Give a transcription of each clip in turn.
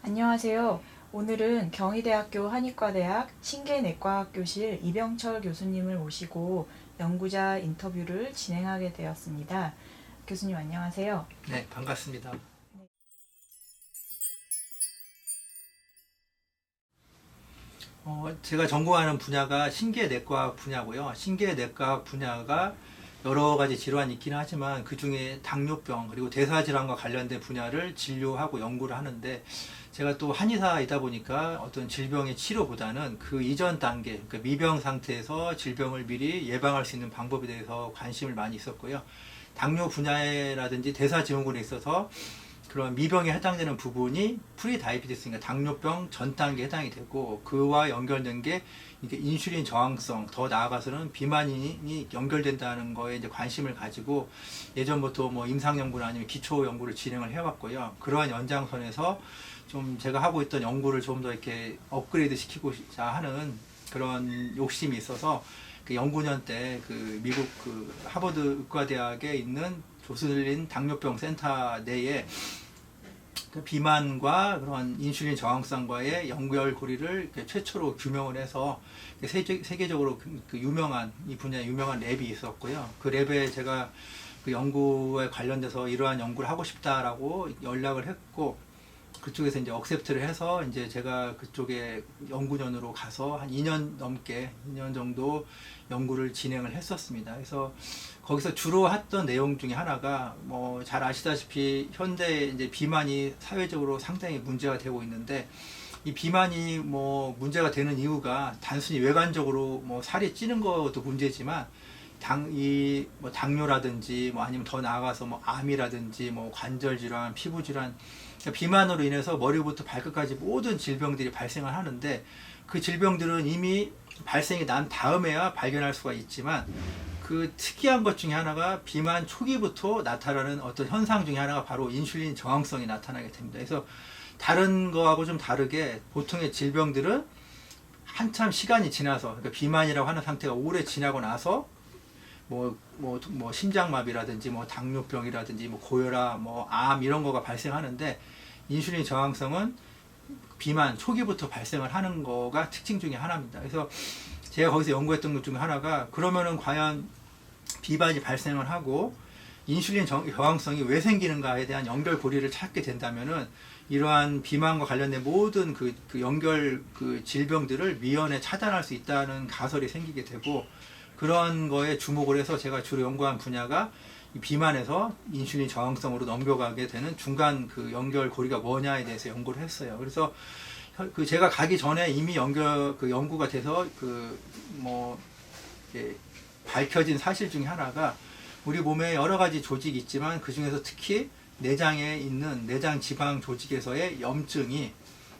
안녕하세요. 오늘은 경희대학교 한의과대학 신개내과학교실 이병철 교수님을 모시고 연구자 인터뷰를 진행하게 되었습니다. 교수님 안녕하세요. 네, 반갑습니다. 제가 전공하는 분야가 신개내과학 분야고요. 신개내과학 분야가 여러 가지 질환이 있기는 하지만 그 중에 당뇨병 그리고 대사질환과 관련된 분야를 진료하고 연구를 하는데, 제가 또 한의사이다 보니까 어떤 질병의 치료보다는 그 이전 단계, 그러니까 미병 상태에서 질병을 미리 예방할 수 있는 방법에 대해서 관심을 많이 있었고요. 당뇨 분야라든지 대사증후군에 있어서 그런 미병에 해당되는 부분이 프리다이비티스니까 당뇨병 전 단계에 해당이 되고, 그와 연결된 게 이게 인슐린 저항성, 더 나아가서는 비만이 연결된다는 거에 이제 관심을 가지고 예전부터 뭐 임상 연구나 아니면 기초 연구를 진행을 해왔고요. 그러한 연장선에서 좀 제가 하고 있던 연구를 좀 더 이렇게 업그레이드 시키고자 하는 그런 욕심이 있어서, 그 연구년 때 그 미국 그 하버드 의과대학에 있는 조슬린 당뇨병 센터 내에 그 비만과 그런 인슐린 저항성과의 연결고리를 최초로 규명을 해서 세계적으로 그 유명한, 이 분야에 유명한 랩이 있었고요. 그 랩에 제가 그 연구에 관련돼서 이러한 연구를 하고 싶다라고 연락을 했고, 그쪽에서 이제 억셉트를 해서 이제 제가 그쪽에 연구원으로 가서 한 2년 넘게, 2년 정도 연구를 진행을 했었습니다. 그래서 거기서 주로 했던 내용 중에 하나가, 뭐 잘 아시다시피 현대 이제 비만이 사회적으로 상당히 문제가 되고 있는데, 이 비만이 뭐 문제가 되는 이유가 단순히 외관적으로 뭐 살이 찌는 것도 문제지만, 뭐 당뇨라든지 뭐 아니면 더 나아가서 뭐 암이라든지 뭐 관절 질환, 피부 질환, 그러니까 비만으로 인해서 머리부터 발끝까지 모든 질병들이 발생을 하는데, 그 질병들은 이미 발생이 난 다음에야 발견할 수가 있지만, 그 특이한 것 중에 하나가 비만 초기부터 나타나는 어떤 현상 중에 하나가 바로 인슐린 저항성이 나타나게 됩니다. 그래서 다른 거하고 좀 다르게 보통의 질병들은 한참 시간이 지나서, 그러니까 비만이라고 하는 상태가 오래 지나고 나서 뭐 심장마비라든지 뭐 당뇨병이라든지 뭐 고혈압, 뭐 암 이런 거가 발생하는데, 인슐린 저항성은 비만 초기부터 발생을 하는 거가 특징 중에 하나입니다. 그래서 제가 거기서 연구했던 것 중에 하나가, 그러면은 과연 비만이 발생을 하고 인슐린 저항성이 왜 생기는가에 대한 연결고리를 찾게 된다면은, 이러한 비만과 관련된 모든 그 연결 그 질병들을 미연에 차단할 수 있다는 가설이 생기게 되고, 그런 거에 주목을 해서 제가 주로 연구한 분야가 이 비만에서 인슐린 저항성으로 넘겨가게 되는 중간 그 연결고리가 뭐냐에 대해서 연구를 했어요. 그래서 그 제가 가기 전에 이미 연구가 돼서 밝혀진 사실 중에 하나가, 우리 몸에 여러 가지 조직이 있지만 그 중에서 특히 내장에 있는 내장 지방 조직에서의 염증이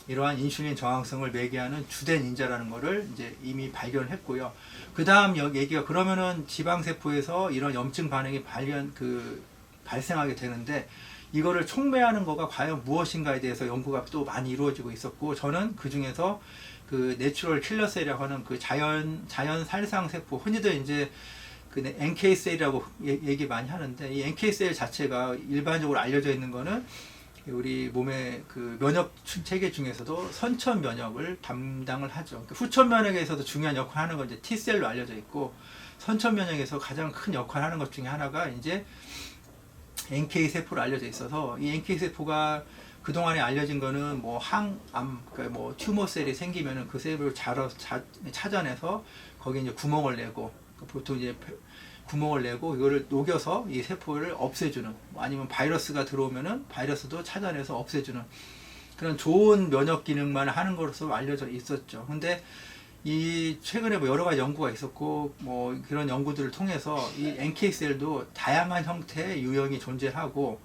이러한 인슐린 저항성을 매개하는 주된 인자라는 것을 이제 이미 발견했고요. 그 다음 얘기가, 그러면은 지방세포에서 이런 염증 반응이 발생하게 되는데, 이거를 촉매하는 거가 과연 무엇인가에 대해서 연구가 또 많이 이루어지고 있었고, 저는 그 중에서 그 내추럴 킬러셀이라고 하는 그 자연 살상세포, 흔히들 이제 그 NK셀이라고 얘기 많이 하는데, 이 NK셀 자체가 일반적으로 알려져 있는 거는 우리 몸의 그 면역 체계 중에서도 선천 면역을 담당을 하죠. 그러니까 후천 면역에서도 중요한 역할을 하는 건 이제 T셀로 알려져 있고, 선천 면역에서 가장 큰 역할을 하는 것 중에 하나가 이제 NK 세포로 알려져 있어서, 이 NK 세포가 그동안에 알려진 거는 뭐 항암, 그러니까 뭐 튜머 셀이 생기면은 그 셀을 찾아내서 거기에 이제 구멍을 내고, 보통 이제 구멍을 내고 이거를 녹여서 이 세포를 없애주는, 아니면 바이러스가 들어오면은 바이러스도 찾아내서 없애주는 그런 좋은 면역 기능만 하는 것으로 알려져 있었죠. 근데 이 최근에 뭐 여러 가지 연구가 있었고, 뭐 그런 연구들을 통해서 이 NK셀도 다양한 형태의 유형이 존재하고,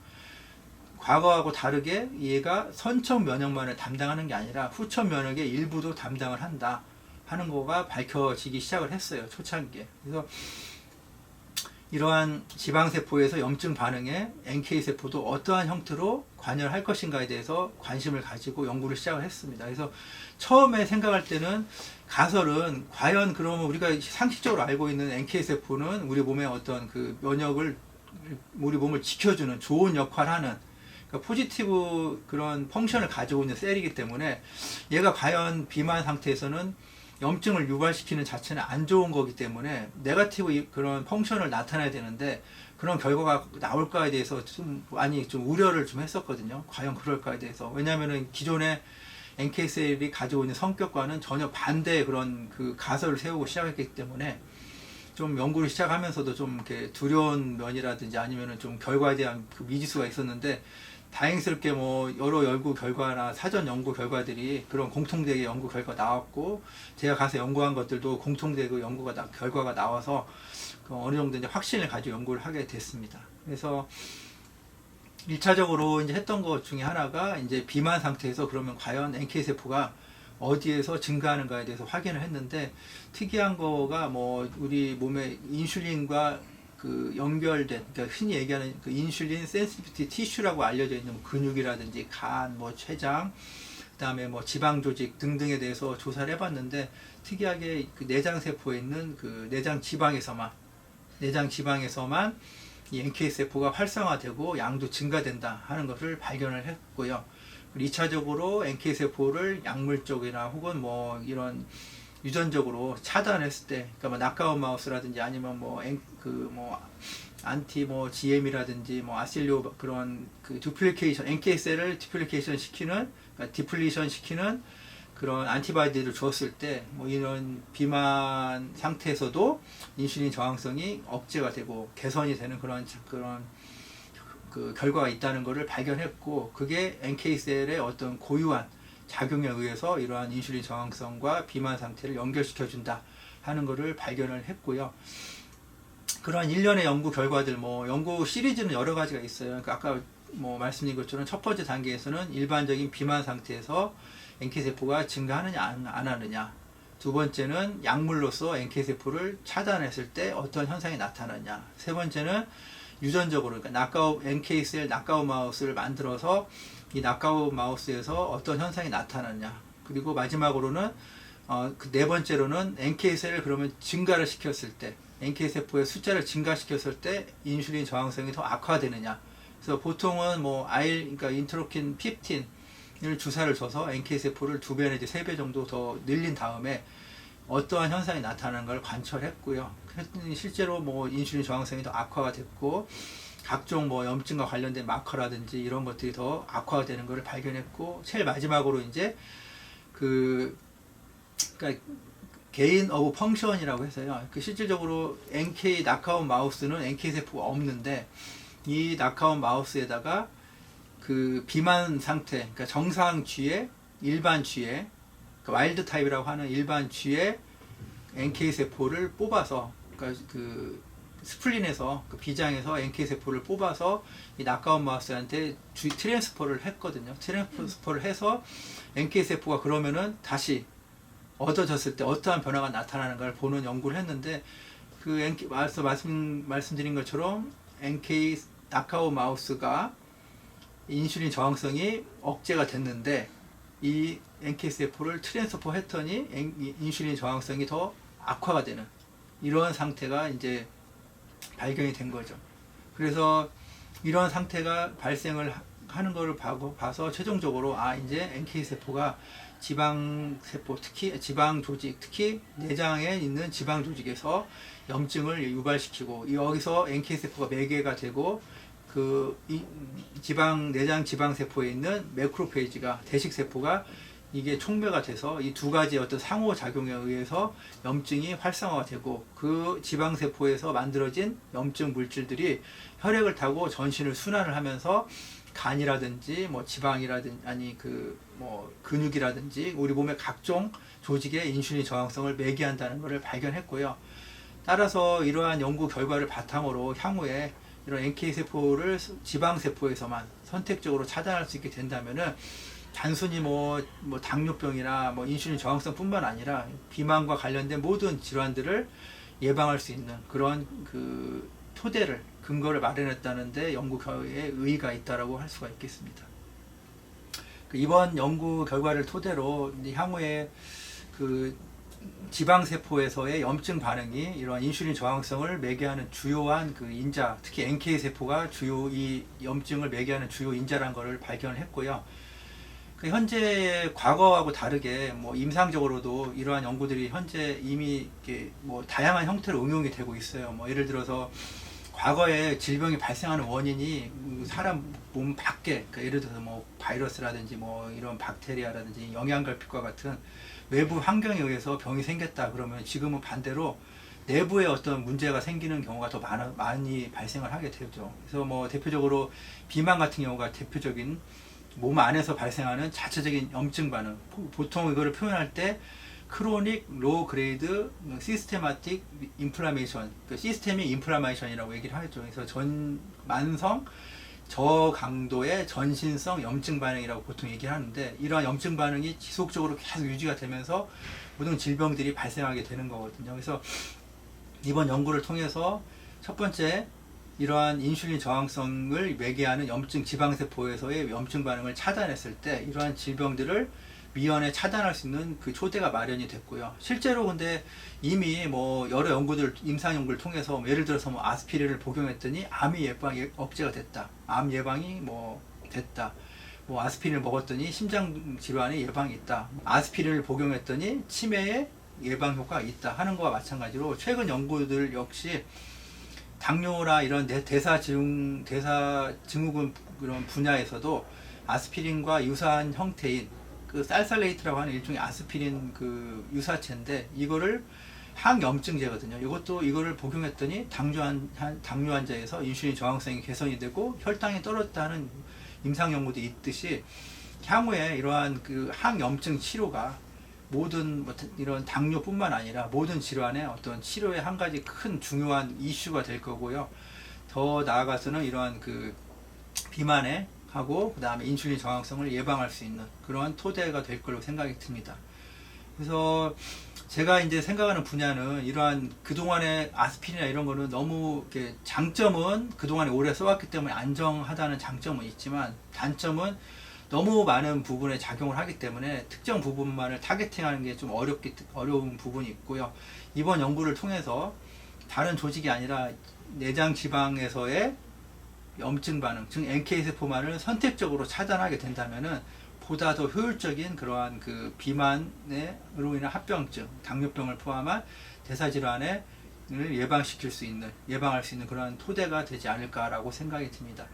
과거하고 다르게 얘가 선천 면역만을 담당하는 게 아니라 후천 면역의 일부도 담당을 한다 하는 거가 밝혀지기 시작을 했어요, 초창기에. 그래서 이러한 지방세포에서 염증 반응에 NK세포도 어떠한 형태로 관여를 할 것인가에 대해서 관심을 가지고 연구를 시작을 했습니다. 그래서 처음에 생각할 때는, 가설은 과연 그러면 우리가 상식적으로 알고 있는 NK세포는 우리 몸의 어떤 그 면역을, 우리 몸을 지켜주는 좋은 역할을 하는 그러니까 포지티브 그런 펑션을 가지고 있는 셀이기 때문에 얘가 과연 비만 상태에서는 염증을 유발시키는 자체는 안 좋은 거기 때문에 네거티브 그런 펑션을 나타내야 되는데 그런 결과가 나올까에 대해서 좀 많이 좀 우려를 좀 했었거든요. 과연 그럴까에 대해서. 왜냐하면은 기존에 NK셀이 가지고 있는 성격과는 전혀 반대의 그런 그 가설을 세우고 시작했기 때문에 좀 연구를 시작하면서도 좀 이렇게 두려운 면이라든지 아니면은 좀 결과에 대한 그 미지수가 있었는데 다행스럽게 뭐 여러 연구 결과나 사전 연구 결과들이 그런 공통되게 연구 결과가 나왔고 제가 가서 연구한 것들도 공통되고 결과가 나와서 그 어느 정도 이제 확신을 가지고 연구를 하게 됐습니다. 그래서 1차적으로 이제 했던 것 중에 하나가 이제 비만 상태에서 그러면 과연 NK세포가 어디에서 증가하는가에 대해서 확인을 했는데 특이한 거가 뭐 우리 몸에 인슐린과 그 연결된, 그러니까 흔히 얘기하는 그 인슐린 센시티비티 티슈라고 알려져 있는 근육이라든지 간, 뭐 췌장, 그다음에 뭐 지방 조직 등등에 대해서 조사를 해봤는데 특이하게 그 내장 세포에 있는 그 내장 지방에서만 이 NK 세포가 활성화되고 양도 증가된다 하는 것을 발견을 했고요. 2차적으로 NK 세포를 약물적이나 혹은 뭐 이런 유전적으로 차단했을 때, 그러니까 뭐 나카운 마우스라든지 아니면 안티 GM이라든지 아실리오 그런 그 디플리케이션, NK 셀을 디플리케이션 시키는, 그러니까 디플리션 시키는 그런 안티바디를 줬을 때 이런 비만 상태에서도 인슐린 저항성이 억제가 되고 개선이 되는 그런 그 결과가 있다는 것을 발견했고, 그게 NK셀의 어떤 고유한 작용에 의해서 이러한 인슐린 저항성과 비만 상태를 연결시켜 준다 하는 것을 발견을 했고요. 그러한 일련의 연구 결과들, 연구 시리즈는 여러 가지가 있어요. 그러니까 아까 말씀드린 것처럼 첫 번째 단계에서는 일반적인 비만 상태에서 NK세포가 증가하느냐 안 하느냐, 두 번째는 약물로서 NK세포를 차단했을 때 어떤 현상이 나타나냐, 세 번째는 유전적으로, 그러니까 NK셀 나카우 마우스를 만들어서 이 나카우 마우스에서 어떤 현상이 나타나냐, 그리고 마지막으로는 그 네 번째로는 NK셀을 그러면 증가를 시켰을 때, NK세포의 숫자를 증가시켰을 때 인슐린 저항성이 더 악화되느냐. 그래서 보통은 그러니까 인터로킨 15을 주사를 줘서 NK세포를 2배 내지 3배 정도 더 늘린 다음에 어떠한 현상이 나타나는 걸 관찰했고요. 그랬더니 실제로 인슐린 저항성이 더 악화가 됐고, 각종 염증과 관련된 마커라든지 이런 것들이 더 악화가 되는 것을 발견했고, 제일 마지막으로 이제 그러니까 게인 오브 펑션이라고 해서요. 실질적으로 NK 나카운 마우스는 NK 세포가 없는데 이 나카운 마우스에다가 그 비만 상태, 그러니까 정상 쥐에 일반 쥐에 와일드 타입이라고 하는 일반 쥐에 NK 세포를 뽑아서, 그러니까 그 스플린에서 그 비장에서 NK 세포를 뽑아서 이 나카운 마우스한테 트랜스퍼를 했거든요. 트랜스퍼를 해서 NK 세포가 그러면은 다시 얻어졌을 때 어떠한 변화가 나타나는 걸 보는 연구를 했는데, 그 NK 말씀드린 것처럼 NK 나카우 마우스가 인슐린 저항성이 억제가 됐는데 이 NK 세포를 트랜스퍼 했더니 인슐린 저항성이 더 악화가 되는 이런 상태가 이제 발견이 된 거죠. 그래서 이런 상태가 발생을 하는 것을 봐서 최종적으로 이제 NK 세포가 지방 세포, 특히 지방 조직, 특히 내장에 있는 지방 조직에서 염증을 유발시키고, 여기서 NK 세포가 매개가 되고 그 내장 지방 세포에 있는 매크로페이지가, 대식 세포가 이게 촉매가 돼서 이 두 가지 어떤 상호 작용에 의해서 염증이 활성화가 되고, 그 지방 세포에서 만들어진 염증 물질들이 혈액을 타고 전신을 순환을 하면서 간이라든지 지방이라든지 근육이라든지 우리 몸의 각종 조직에 인슐린 저항성을 매개한다는 것을 발견했고요. 따라서 이러한 연구 결과를 바탕으로 향후에 이런 NK세포를 지방세포에서만 선택적으로 차단할 수 있게 된다면은 단순히 당뇨병이나 인슐린 저항성 뿐만 아니라 비만과 관련된 모든 질환들을 예방할 수 있는 그런 그 근거를 마련했다는데 연구에 의의가 있다라고 할 수가 있겠습니다. 이번 연구 결과를 토대로 향후에 그 지방세포에서의 염증 반응이 이러한 인슐린 저항성을 매개하는 주요한 그 인자, 특히 NK세포가 주요 이 염증을 매개하는 주요 인자라는 것을 발견을 했고요. 그 현재 과거하고 다르게 뭐 임상적으로도 이러한 연구들이 현재 이미 이렇게 뭐 다양한 형태로 응용이 되고 있어요. 뭐 예를 들어서 과거에 질병이 발생하는 원인이 사람 몸 밖에, 그러니까 예를 들어서 뭐 바이러스라든지 뭐 이런 박테리아라든지 영양결핍과 같은 외부 환경에 의해서 병이 생겼다 그러면 지금은 반대로 내부에 어떤 문제가 생기는 경우가 더 많이 발생을 하게 되죠. 그래서 뭐 대표적으로 비만 같은 경우가 대표적인 몸 안에서 발생하는 자체적인 염증 반응. 보통 이거를 표현할 때 크로닉 로 그레이드 시스테마틱 인플라메이션, 시스테믹 인플라메이션이라고 얘기를 하죠. 그래서 만성 저강도의 전신성 염증 반응이라고 보통 얘기를 하는데, 이러한 염증 반응이 지속적으로 계속 유지가 되면서 모든 질병들이 발생하게 되는 거거든요. 그래서 이번 연구를 통해서 첫 번째, 이러한 인슐린 저항성을 매개하는 염증 지방세포에서의 염증 반응을 차단했을 때 이러한 질병들을 미연에 차단할 수 있는 그 초대가 마련이 됐고요. 실제로 근데 이미 뭐 여러 연구들, 임상 연구를 통해서 예를 들어서 뭐 아스피린을 복용했더니 암이 예방이 억제가 됐다. 암 예방이 뭐 됐다. 뭐 아스피린을 먹었더니 심장 질환의 예방이 있다. 아스피린을 복용했더니 치매의 예방 효과가 있다 하는 거와 마찬가지로 최근 연구들 역시 당뇨나 이런 대사 증후군 그런 분야에서도 아스피린과 유사한 형태인 그 살살레이트라고 하는 일종의 아스피린 그 유사체인데, 이거를 항염증제거든요. 이거를 복용했더니 당뇨 환자에서 인슐린 저항성이 개선이 되고 혈당이 떨어졌다는 임상 연구도 있듯이, 향후에 이러한 그 항염증 치료가 모든 뭐 이런 당뇨뿐만 아니라 모든 질환의 어떤 치료의 한 가지 큰 중요한 이슈가 될 거고요. 더 나아가서는 이러한 그 비만에 하고 그 다음에 인슐린 저항성을 예방할 수 있는 그러한 토대가 될 거라고 생각이 듭니다. 그래서 제가 이제 생각하는 분야는 이러한 그동안의 아스피린이나 이런 거는 너무 이렇게 장점은 그동안에 오래 써왔기 때문에 안정하다는 장점은 있지만, 단점은 너무 많은 부분에 작용을 하기 때문에 특정 부분만을 타겟팅하는 게 좀 어려운 부분이 있고요. 이번 연구를 통해서 다른 조직이 아니라 내장 지방에서의 염증 반응, 즉 NK세포만을 선택적으로 차단하게 된다면은 보다 더 효율적인 그러한 그 비만으로 인한 합병증, 당뇨병을 포함한 대사질환을 예방할 수 있는 그러한 토대가 되지 않을까라고 생각이 듭니다.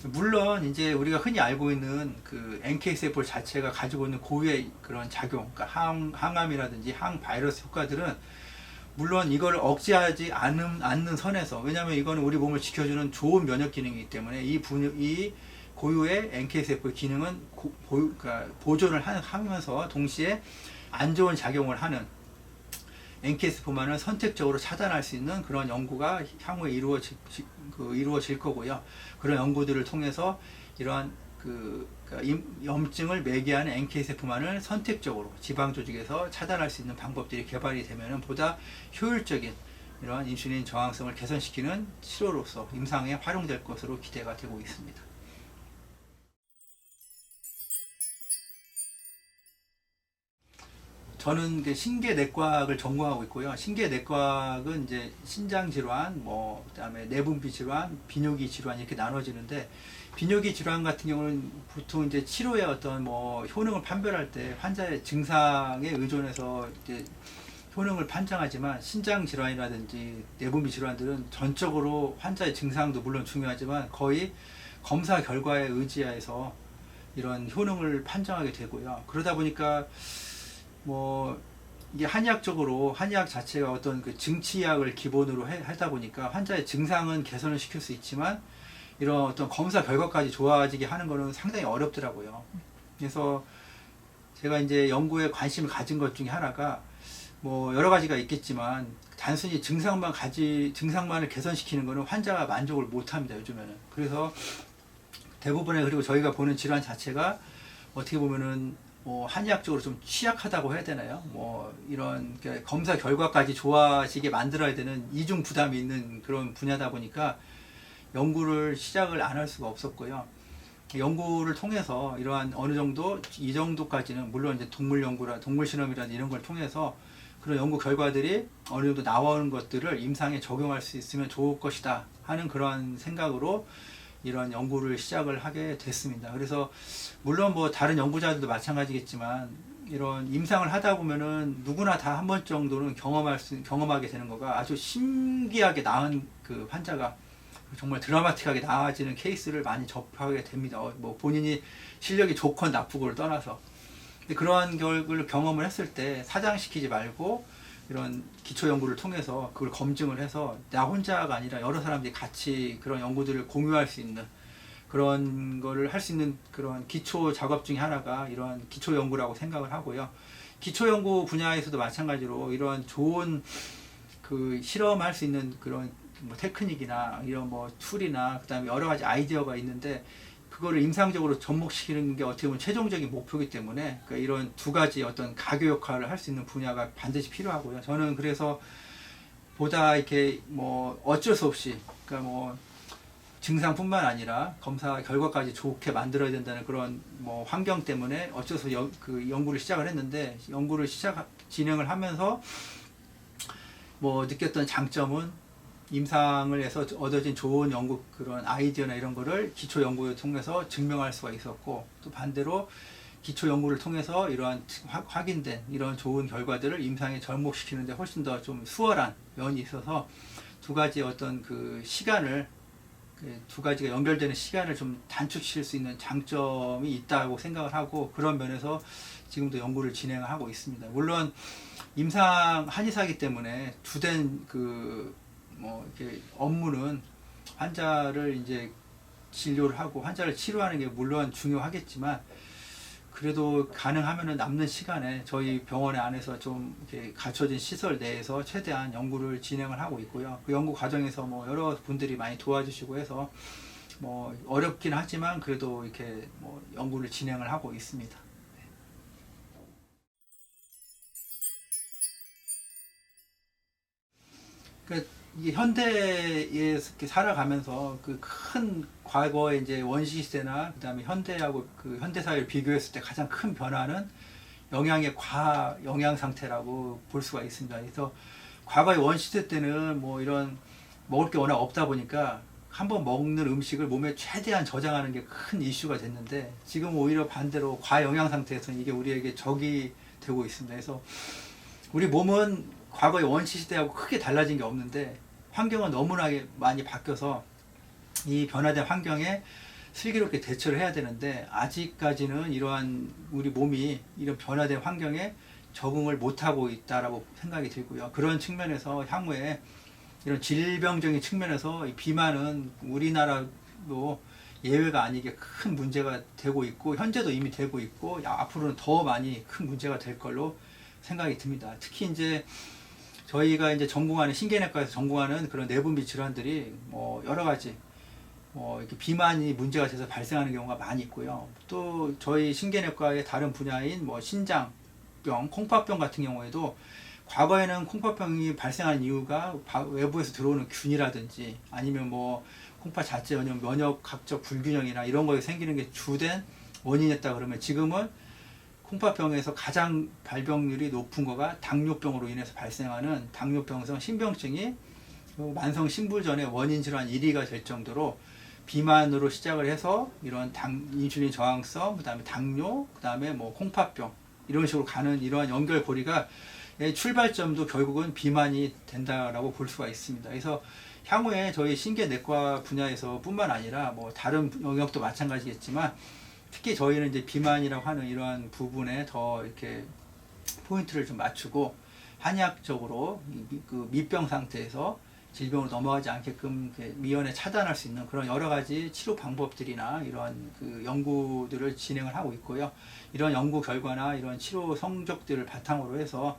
물론 이제 우리가 흔히 알고 있는 그 NK세포 자체가 가지고 있는 고유의 그런 작용, 그러니까 항암이라든지 항바이러스 효과들은 물론 이걸 억제하지 않는 선에서, 왜냐하면 이거는 우리 몸을 지켜주는 좋은 면역 기능이기 때문에 이 고유의 NK세포의 기능은 그러니까 보존을 하면서 동시에 안 좋은 작용을 하는 NK세포만을 선택적으로 차단할 수 있는 그런 연구가 향후에 이루어질 거고요. 그런 연구들을 통해서 이러한 염증을 매개하는 NK세포만을 선택적으로 지방 조직에서 차단할 수 있는 방법들이 개발이 되면 보다 효율적인 이러한 인슐린 저항성을 개선시키는 치료로서 임상에 활용될 것으로 기대가 되고 있습니다. 저는 신계내과학을 전공하고 있고요. 신계내과학은 이제 신장 질환, 뭐 그다음에 내분비 질환, 비뇨기 질환 이렇게 나눠지는데, 비뇨기 질환 같은 경우는 보통 이제 치료의 어떤 뭐 효능을 판별할 때 환자의 증상에 의존해서 이제 효능을 판정하지만, 신장 질환이라든지 내분비 질환들은 전적으로 환자의 증상도 물론 중요하지만 거의 검사 결과에 의지해서 이런 효능을 판정하게 되고요. 그러다 보니까 뭐 이게 한의학 자체가 어떤 그 증치약을 기본으로 하다 보니까 환자의 증상은 개선을 시킬 수 있지만 이런 어떤 검사 결과까지 좋아지게 하는 거는 상당히 어렵더라고요. 그래서 제가 이제 연구에 관심을 가진 것 중에 하나가 뭐 여러 가지가 있겠지만, 단순히 증상만을 개선시키는 거는 환자가 만족을 못 합니다, 요즘에는. 그래서 대부분의, 그리고 저희가 보는 질환 자체가 어떻게 보면은 뭐 한의학적으로 좀 취약하다고 해야 되나요? 뭐 이런 검사 결과까지 좋아지게 만들어야 되는 이중 부담이 있는 그런 분야다 보니까 연구를 시작을 안 할 수가 없었고요. 연구를 통해서 이러한 어느 정도 이 정도까지는, 물론 이제 동물 실험이라든지 이런 걸 통해서 그런 연구 결과들이 어느 정도 나오는 것들을 임상에 적용할 수 있으면 좋을 것이다 하는 그런 생각으로 이런 연구를 시작을 하게 됐습니다. 그래서 물론 뭐 다른 연구자들도 마찬가지겠지만 이런 임상을 하다 보면은 누구나 다 한 번 정도는 경험하게 되는 거가 아주 신기하게 나은 그 환자가 정말 드라마틱하게 나아지는 케이스를 많이 접하게 됩니다. 뭐 본인이 실력이 좋건 나쁘고를 떠나서. 근데 그러한 결과를 경험을 했을 때 사장시키지 말고 이런 기초 연구를 통해서 그걸 검증을 해서 나 혼자가 아니라 여러 사람들이 같이 그런 연구들을 공유할 수 있는 그런 거를 할 수 있는 그런 기초 작업 중에 하나가 이런 기초 연구라고 생각을 하고요. 기초 연구 분야에서도 마찬가지로 이런 좋은 그 실험할 수 있는 그런 뭐 테크닉이나 이런 뭐 툴이나 그다음에 여러 가지 아이디어가 있는데 그거를 임상적으로 접목시키는 게 어떻게 보면 최종적인 목표이기 때문에 그러니까 이런 두 가지 어떤 가교 역할을 할 수 있는 분야가 반드시 필요하고요. 저는 그래서 보다 이렇게 뭐 어쩔 수 없이 그러니까 뭐 증상뿐만 아니라 검사 결과까지 좋게 만들어야 된다는 그런 뭐 환경 때문에 어쩔 수 없이 그 연구를 시작을 했는데 연구를 진행을 하면서 뭐 느꼈던 장점은 임상을 해서 얻어진 좋은 연구 그런 아이디어나 이런 거를 기초 연구를 통해서 증명할 수가 있었고 또 반대로 기초 연구를 통해서 이러한 확인된 이런 좋은 결과들을 임상에 접목시키는데 훨씬 더 좀 수월한 면이 있어서 두 가지 어떤 그 시간을 두 가지가 연결되는 시간을 좀 단축시킬 수 있는 장점이 있다고 생각을 하고 그런 면에서 지금도 연구를 진행하고 있습니다. 물론 임상 한의사이기 때문에 주된 그 뭐 이렇게 업무는 환자를 이제 진료를 하고 환자를 치료하는 게 물론 중요하겠지만 그래도 가능하면은 남는 시간에 저희 병원 안에서 좀 이렇게 갖춰진 시설 내에서 최대한 연구를 진행을 하고 있고요. 그 연구 과정에서 뭐 여러 분들이 많이 도와주시고 해서 뭐 어렵긴 하지만 그래도 이렇게 뭐 연구를 진행을 하고 있습니다. 그 이게 현대에 이렇게 살아가면서 그 큰 과거에 이제 원시 시대나 그다음에 현대하고 그 현대 사회를 비교했을 때 가장 큰 변화는 영양의 과하 영양 상태라고 볼 수가 있습니다. 그래서 과거의 원시 시대 때는 뭐 이런 먹을 게 워낙 없다 보니까 한번 먹는 음식을 몸에 최대한 저장하는 게 큰 이슈가 됐는데 지금 오히려 반대로 과영양 상태에서는 이게 우리에게 적이 되고 있습니다. 그래서 우리 몸은 과거의 원시 시대하고 크게 달라진 게 없는데 환경은 너무나 많이 바뀌어서 이 변화된 환경에 슬기롭게 대처를 해야 되는데 아직까지는 이러한 우리 몸이 이런 변화된 환경에 적응을 못하고 있다라고 생각이 들고요. 그런 측면에서 향후에 이런 질병적인 측면에서 이 비만은 우리나라도 예외가 아니게 큰 문제가 되고 있고 현재도 이미 되고 있고 앞으로는 더 많이 큰 문제가 될 걸로 생각이 듭니다. 특히 이제 저희가 이제 전공하는 신경내과에서 전공하는 그런 내분비 질환들이 뭐 여러 가지 이렇게 비만이 문제가 돼서 발생하는 경우가 많이 있고요. 또 저희 신경내과의 다른 분야인 뭐 신장병, 콩팥병 같은 경우에도 과거에는 콩팥병이 발생하는 이유가 외부에서 들어오는 균이라든지 아니면 뭐 콩팥 자체 면역학적 불균형이나 이런 거에 생기는 게 주된 원인이었다 그러면 지금은 콩팥병에서 가장 발병률이 높은 거가 당뇨병으로 인해서 발생하는 당뇨병성 신병증이 만성 신부전의 원인 질환 1위가 될 정도로 비만으로 시작을 해서 이런 인슐린 저항성, 그다음에 당뇨, 그다음에 뭐 콩팥병 이런 식으로 가는 이러한 연결고리가 출발점도 결국은 비만이 된다라고 볼 수가 있습니다. 그래서 향후에 저희 신경내과 분야에서 뿐만 아니라 뭐 다른 영역도 마찬가지겠지만 특히 저희는 이제 비만이라고 하는 이러한 부분에 더 이렇게 포인트를 좀 맞추고 한의학적으로 그 미병 상태에서 질병으로 넘어가지 않게끔 미연에 차단할 수 있는 그런 여러 가지 치료 방법들이나 이러한 그 연구들을 진행을 하고 있고요. 이런 연구 결과나 이런 치료 성적들을 바탕으로 해서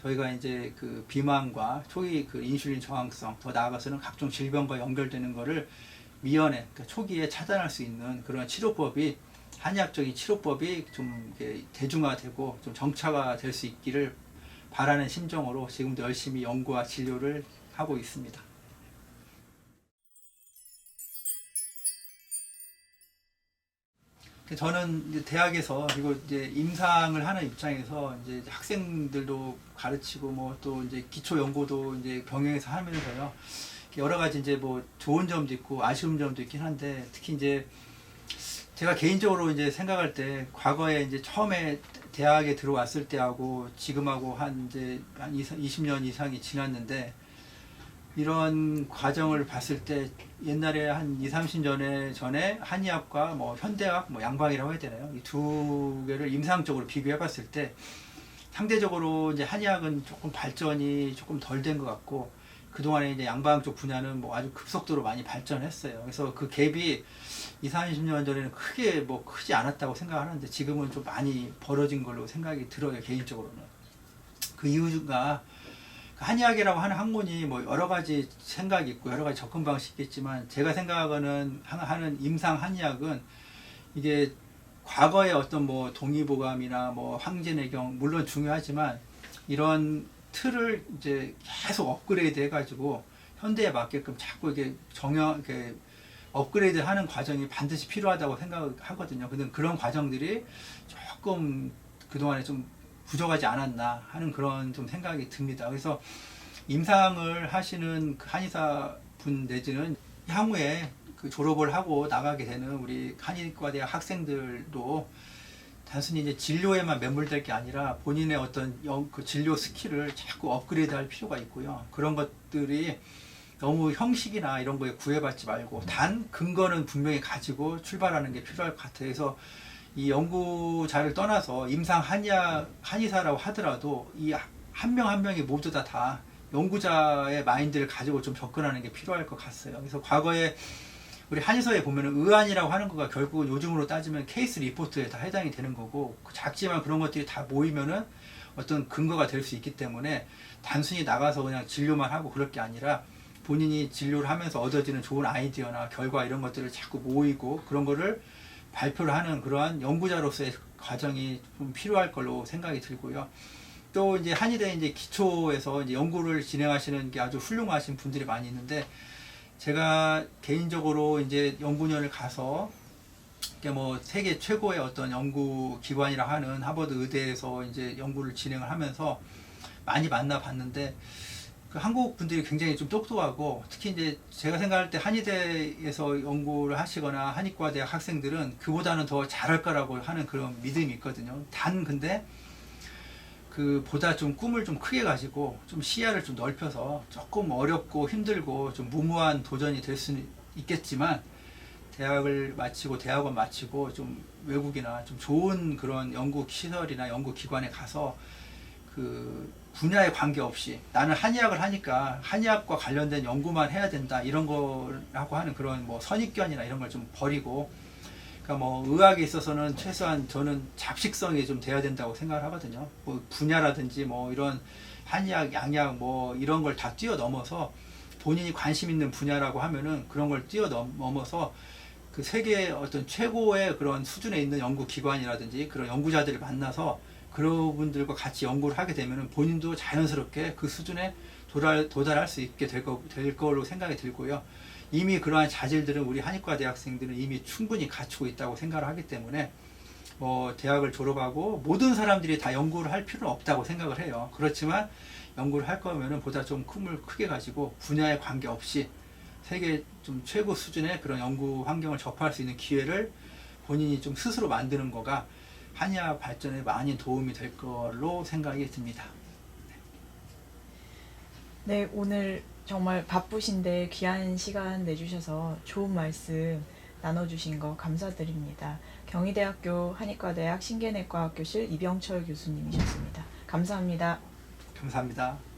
저희가 이제 그 비만과 초기 그 인슐린 저항성, 더 나아가서는 각종 질병과 연결되는 거를 미연에 그러니까 초기에 차단할 수 있는 그런 치료법이 한의학적인 치료법이 좀 대중화되고 좀 정착화 될 수 있기를 바라는 심정으로 지금도 열심히 연구와 진료를 하고 있습니다. 저는 이제 대학에서 그리고 이제 임상을 하는 입장에서 이제 학생들도 가르치고 뭐 또 이제 기초 연구도 이제 병행해서 하면서요. 여러 가지 이제 뭐 좋은 점도 있고 아쉬운 점도 있긴 한데 특히 이제 제가 개인적으로 이제 생각할 때 과거에 이제 처음에 대학에 들어왔을 때하고 지금하고 이제 한 20년 이상이 지났는데 이런 과정을 봤을 때 옛날에 한 2, 30년 전에 한의학과 뭐 현대학 뭐 양방이라고 해야 되나요? 이 두 개를 임상적으로 비교해 봤을 때 상대적으로 이제 한의학은 조금 발전이 조금 덜 된 것 같고 그동안에 이제 양방 쪽 분야는 뭐 아주 급속도로 많이 발전했어요. 그래서 그 갭이 2, 30년 전에는 크게 뭐 크지 않았다고 생각하는데 지금은 좀 많이 벌어진 걸로 생각이 들어요, 개인적으로는. 그 이유가 한의학이라고 하는 학문이 뭐 여러 가지 생각이 있고 여러 가지 접근 방식이 있지만 제가 생각하는 임상 한의학은 이게 과거의 어떤 뭐 동의보감이나 뭐 황진해경 물론 중요하지만 이런 틀을 이제 계속 업그레이드 해가지고 현대에 맞게끔 자꾸 이게 이렇게 업그레이드 하는 과정이 반드시 필요하다고 생각하거든요. 근데 그런 과정들이 조금 그동안에 좀 부족하지 않았나 하는 그런 좀 생각이 듭니다. 그래서 임상을 하시는 그 한의사 분 내지는 향후에 그 졸업을 하고 나가게 되는 우리 한의과대학 학생들도 단순히 이제 진료에만 매몰될 게 아니라 본인의 어떤 그 진료 스킬을 자꾸 업그레이드 할 필요가 있고요. 그런 것들이 너무 형식이나 이런 거에 구애받지 말고 단 근거는 분명히 가지고 출발하는 게 필요할 것 같아요. 그래서 이 연구자를 떠나서 임상 한의사라고 하더라도 이 한 명 한 명이 모두 다 연구자의 마인드를 가지고 좀 접근하는 게 필요할 것 같아요. 그래서 과거에 우리 한의서에 보면은 의안이라고 하는 거가 결국은 요즘으로 따지면 케이스 리포트에 다 해당이 되는 거고 작지만 그런 것들이 다 모이면은 어떤 근거가 될 수 있기 때문에 단순히 나가서 그냥 진료만 하고 그럴 게 아니라 본인이 진료를 하면서 얻어지는 좋은 아이디어나 결과 이런 것들을 자꾸 모이고 그런 거를 발표를 하는 그러한 연구자로서의 과정이 좀 필요할 걸로 생각이 들고요. 또 이제 한의대 이제 기초에서 이제 연구를 진행하시는 게 아주 훌륭하신 분들이 많이 있는데 제가 개인적으로 이제 연구년을 가서 뭐 세계 최고의 어떤 연구 기관이라 하는 하버드 의대에서 이제 연구를 진행을 하면서 많이 만나봤는데 그 한국 분들이 굉장히 좀 똑똑하고 특히 이제 제가 생각할 때 한의대에서 연구를 하시거나 한의과대학 학생들은 그보다는 더 잘할 거라고 하는 그런 믿음이 있거든요. 단 근데 그 보다 좀 꿈을 좀 크게 가지고 좀 시야를 좀 넓혀서 조금 어렵고 힘들고 좀 무모한 도전이 될 수는 있겠지만 대학원 마치고 좀 외국이나 좀 좋은 그런 연구 시설이나 연구 기관에 가서 그 분야에 관계없이 나는 한의학을 하니까 한의학과 관련된 연구만 해야 된다 이런 거라고 하는 그런 뭐 선입견이나 이런 걸 좀 버리고 그러니까 뭐 의학에 있어서는 최소한 저는 잡식성이 좀 돼야 된다고 생각을 하거든요. 뭐 분야라든지 뭐 이런 한의학, 양약 뭐 이런 걸 다 뛰어넘어서 본인이 관심 있는 분야라고 하면은 그런 걸 뛰어넘어서 그 세계 어떤 최고의 그런 수준에 있는 연구기관이라든지 그런 연구자들을 만나서 그런 분들과 같이 연구를 하게 되면은 본인도 자연스럽게 그 수준에 도달할 수 있게 될 걸로 생각이 들고요. 이미 그러한 자질들은 우리 한의과 대학생들은 이미 충분히 갖추고 있다고 생각을 하기 때문에 뭐 대학을 졸업하고 모든 사람들이 다 연구를 할 필요는 없다고 생각을 해요. 그렇지만 연구를 할 거면은 보다 좀 꿈을 크게 가지고 분야에 관계없이 세계 좀 최고 수준의 그런 연구 환경을 접할 수 있는 기회를 본인이 좀 스스로 만드는 거가 한의학 발전에 많이 도움이 될 걸로 생각이 듭니다. 네, 오늘 정말 바쁘신데 귀한 시간 내주셔서 좋은 말씀 나눠주신 거 감사드립니다. 경희대학교 한의과대학 신개내과학교실 이병철 교수님이셨습니다. 감사합니다. 감사합니다.